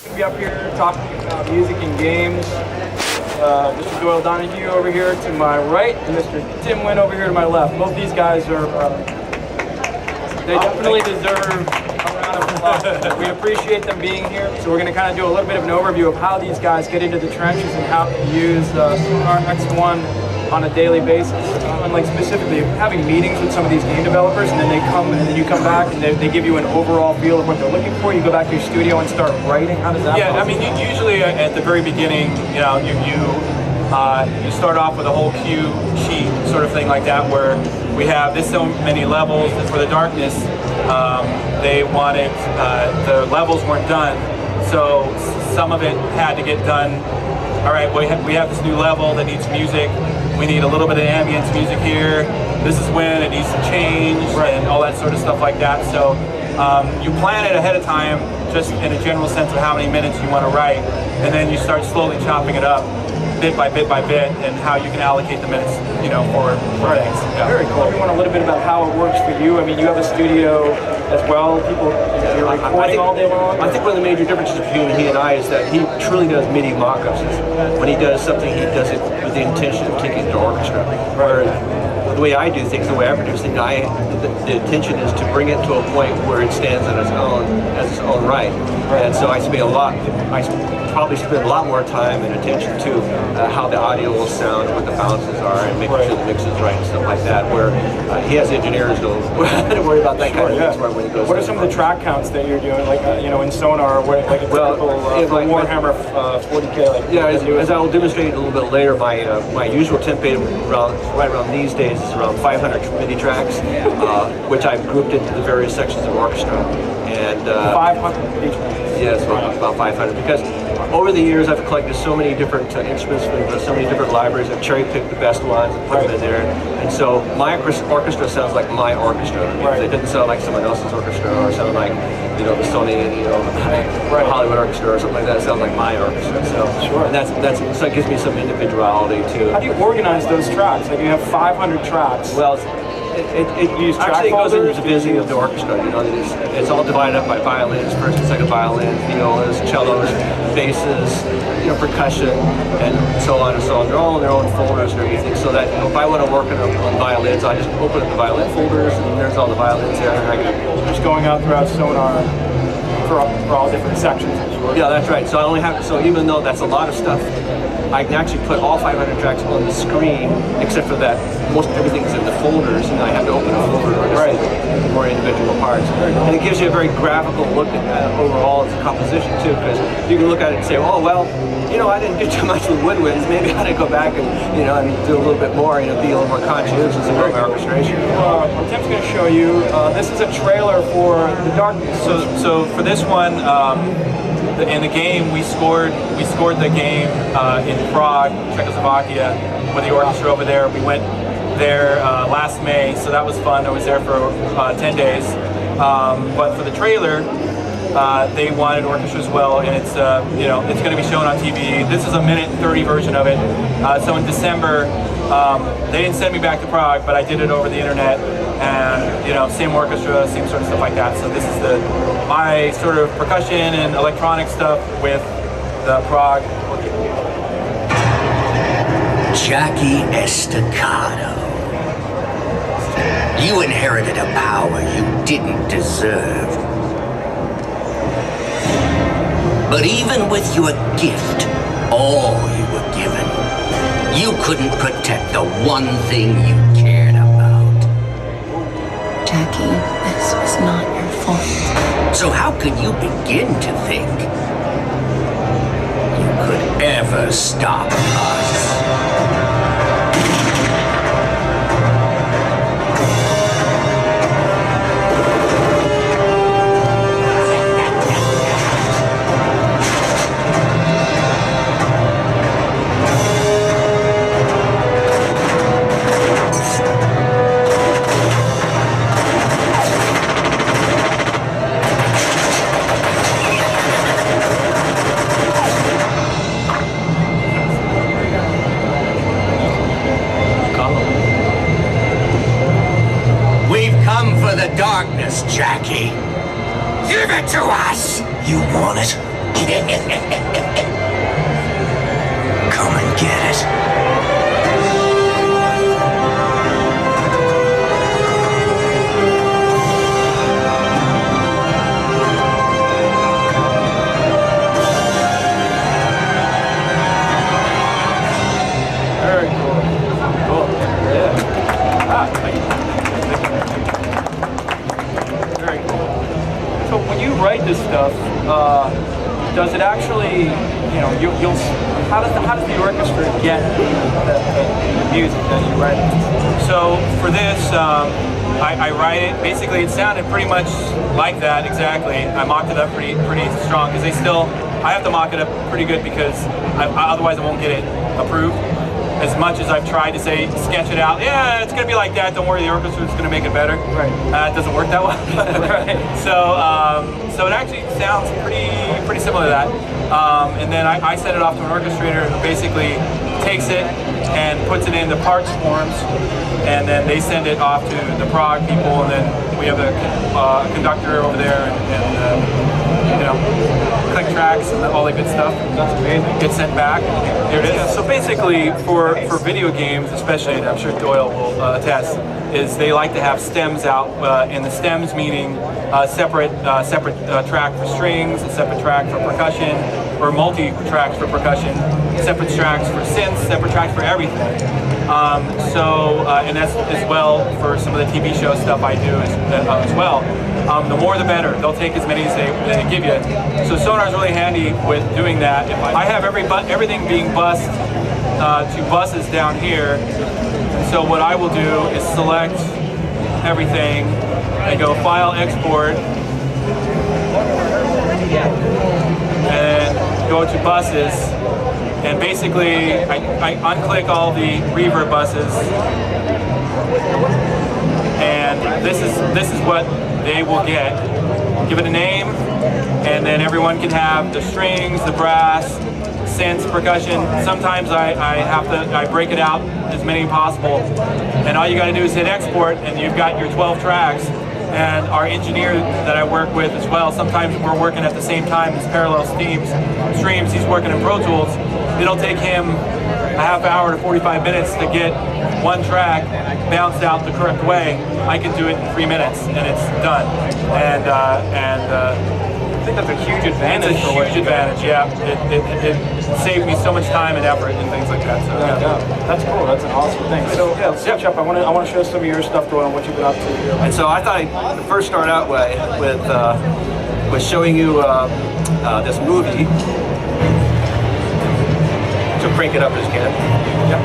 We'll be up here talking about music and games. Mr. Doyle Donehoo over here to my right, and Mr. Tim Wynn over here to my left. Both these guys are, they definitely deserve a round of applause. We appreciate them being here. So we're going to kind of do a little bit of an overview of how these guys get into the trenches and how to use SONAR X1 on a daily basis. And like specifically having meetings with some of these game developers, and then they come and then you come back and they give you an overall feel of what they're looking for. You go back to your studio and start writing. How does that Yeah, process? I mean, usually at the very beginning, you know, you start off with a whole cue sheet sort of thing like that, where we have this so many levels. For the darkness, they wanted, the levels weren't done, so some of it had to get done. All right, we have this new level that needs music. We need a little bit of ambience music here. This is when it needs to change, and all that sort of stuff like that. So you plan it ahead of time, just in a general sense of how many minutes you want to write, and then you start slowly chopping it up, bit by bit by bit, and how you can allocate the minutes, you know, for things. Yeah. Very cool. You want a little bit about how it works for you? I mean, you have a studio as well. You're recording all day long. I think one of the major differences between he and I is that he truly does MIDI mock-ups. When he does something, he does it with the intention of taking it to orchestra. Whereas the way I do things, the way I produce things, the intention is to bring it to a point where it stands on its own right. And so I probably spend a lot more time and attention to how the audio will sound, what the balances are, and making sure the mix is right and stuff like that. Where he has engineers who'll worry about that kind of mix when he goes. What are some of the track counts that you're doing, like you know, in SONAR, like a typical Warhammer 40K? As I will demonstrate a little bit later, my usual template right around these days is around 500 MIDI tracks, which I've grouped into the various sections of orchestra. And 500 each. Yes, about 500, because over the years I've collected so many different instruments from so many different libraries. I've cherry-picked the best ones and put them in there. And so my orchestra sounds like my orchestra. It doesn't sound like someone else's orchestra, or sound like, you know, the Sony, you know, Hollywood orchestra or something like that. It sounds like my orchestra. So, and so it gives me some individuality too. How do you organize those tracks? Like you have 500 tracks. Well, it goes into the division of the orchestra. You know, it's all divided up by violins, first and second violins, violas, cellos, basses, you know, percussion, and so on and so on. They're all in their own folders and everything. So that, you know, if I want to work on violins, I just open up the violin folders, and there's all the violins there. And I can just going out throughout SONAR for all different sections. Yeah, that's right. So I only have, so even though that's a lot of stuff, I can actually put all 500 tracks on the screen, except for that most everything's in the folders, and I have to open a folder or more individual parts. And it gives you a very graphical look at overall as a composition too, because you can look at it and say, oh well, you know, I didn't do too much with woodwinds. Maybe I ought to go back and, you know, and do a little bit more, you know, be a little more conscientious about my orchestration. Tim's going to show you. This is a trailer for The Darkness. So for this one, in the game, we scored the game in Prague, Czechoslovakia, with the orchestra over there. We went there last May, so that was fun. I was there for 10 days. But for the trailer, they wanted orchestra as well, and it's you know, it's going to be shown on TV. This is a 1:30 version of it. So in December, they didn't send me back to Prague, but I did it over the internet, and you know, same orchestra, same sort of stuff like that. So this is my sort of percussion and electronic stuff with the Prague. Jackie Estacado. You inherited a power you didn't deserve. But even with your gift, all you were given, you couldn't protect the one thing you cared about. Jackie, this was not your fault. So how could you begin to think you could ever stop us? Jackie. Give it to us! You want it? Come and get it. Very cool. Cool. Yeah. Ah, thank you. Very cool. So when you write this stuff, does it actually, you know, you'll how does the orchestra get the music that you write? So for this, I write it. Basically, it sounded pretty much like that exactly. I mocked it up pretty strong because I have to mock it up pretty good because otherwise I won't get it approved. As much as I've tried to say, sketch it out, yeah, it's gonna be like that. Don't worry, the orchestra is gonna make it better. Right. It doesn't work that well. Right. So it actually sounds pretty similar to that. And then I send it off to an orchestrator who basically takes it and puts it into parts forms, and then they send it off to the prog people, and then we have a conductor over there, and you know, click tracks and all that good stuff. That's amazing. Gets sent back. Here it is. So basically, for video games, especially, and I'm sure Doyle will attest, is they like to have stems out, and the stems meaning separate track for strings, a separate track for percussion, or multi-tracks for percussion, separate tracks for synths, separate tracks for everything. And that's as well for some of the TV show stuff I do as well. The more the better. They'll take as many as they give you. So Sonar is really handy with doing that. If I have everything being bused to buses down here, and so what I will do is select everything and go File, Export, and go to Buses, and basically I unclick all the reverb buses, and this is what they will get. Give it a name, and then everyone can have the strings, the brass, synths, percussion. Sometimes I break it out as many as possible, and all you got to do is hit export, and you've got your 12 tracks. And our engineer that I work with as well, sometimes we're working at the same time as parallel streams. He's working in Pro Tools. It'll take him a half hour to 45 minutes to get one track bounced out the correct way. I can do it in 3 minutes, and it's done. And I think that's a huge advantage. It's a huge advantage, yeah. It saved me so much time and effort and things like that. So, yeah. That's cool. That's an awesome thing. So yeah, let's switch up. I want to show some of your stuff going on, what you've been up to here. And so I thought I'd first start out with showing you this movie. So crank it up as you can. Yep.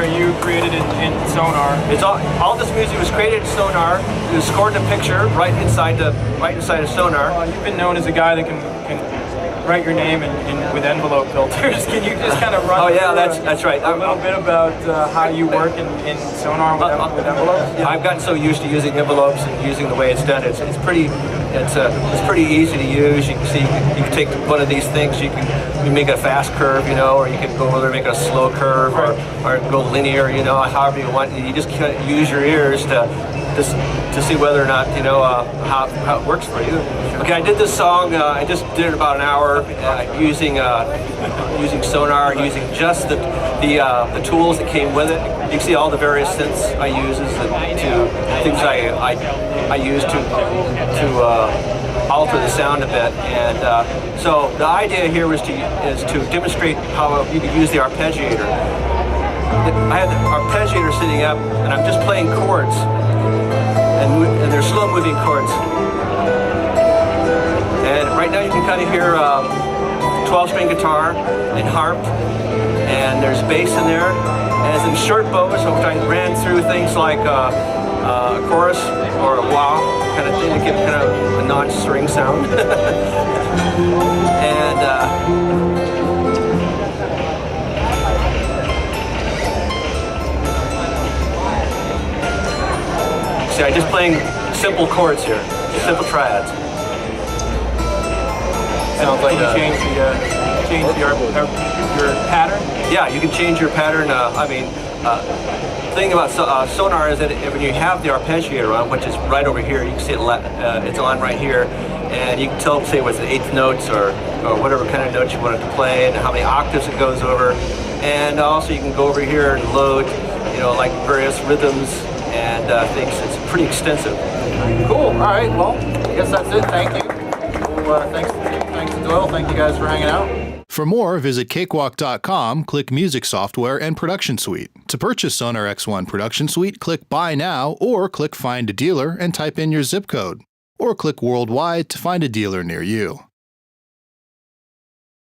You created in SONAR. It's all this music was created in SONAR. It was scored in a picture right inside of SONAR. You've been known as a guy that can write your name with envelope filters. Can you just kind of run? Oh yeah, that's right. A little bit about how you work in SONAR with envelopes. Yeah. I've gotten so used to using envelopes and using the way it's done. It's pretty easy to use. You can see you can take one of these things. You make a fast curve, or you can go over there and make a slow curve, or go linear, however you want. You just kind of use your ears to see whether or not how it works for you. Okay, I did this song. I just did it about an hour using SONAR, using just the tools that came with it. You can see all the various synths I use, things I I use to alter the sound a bit. And so the idea here is to demonstrate how you can use the arpeggiator. I have the arpeggiator sitting up, and I'm just playing chords, and they're slow-moving chords. And right now you can kind of hear 12-string guitar and harp, and there's bass in there. And some short bows, which I ran through things like a chorus or a wah kind of thing to give kind of a non-string sound. And see, I'm just playing simple chords here, simple triads. Sounds like you change your pattern. Yeah, you can change your pattern. The thing about SONAR is that when you have the arpeggiator on, which is right over here, you can see it's on right here, and you can tell, say, what's the eighth notes or whatever kind of notes you want it to play, and how many octaves it goes over. And also you can go over here and load, like various rhythms and things. It's pretty extensive. Cool. All right. Well, I guess that's it. Thank you. Well, thanks to Doyle. Thank you guys for hanging out. For more, visit Cakewalk.com, click Music Software and Production Suite. To purchase Sonar X1 Production Suite, click Buy Now, or click Find a Dealer and type in your zip code. Or click Worldwide to find a dealer near you.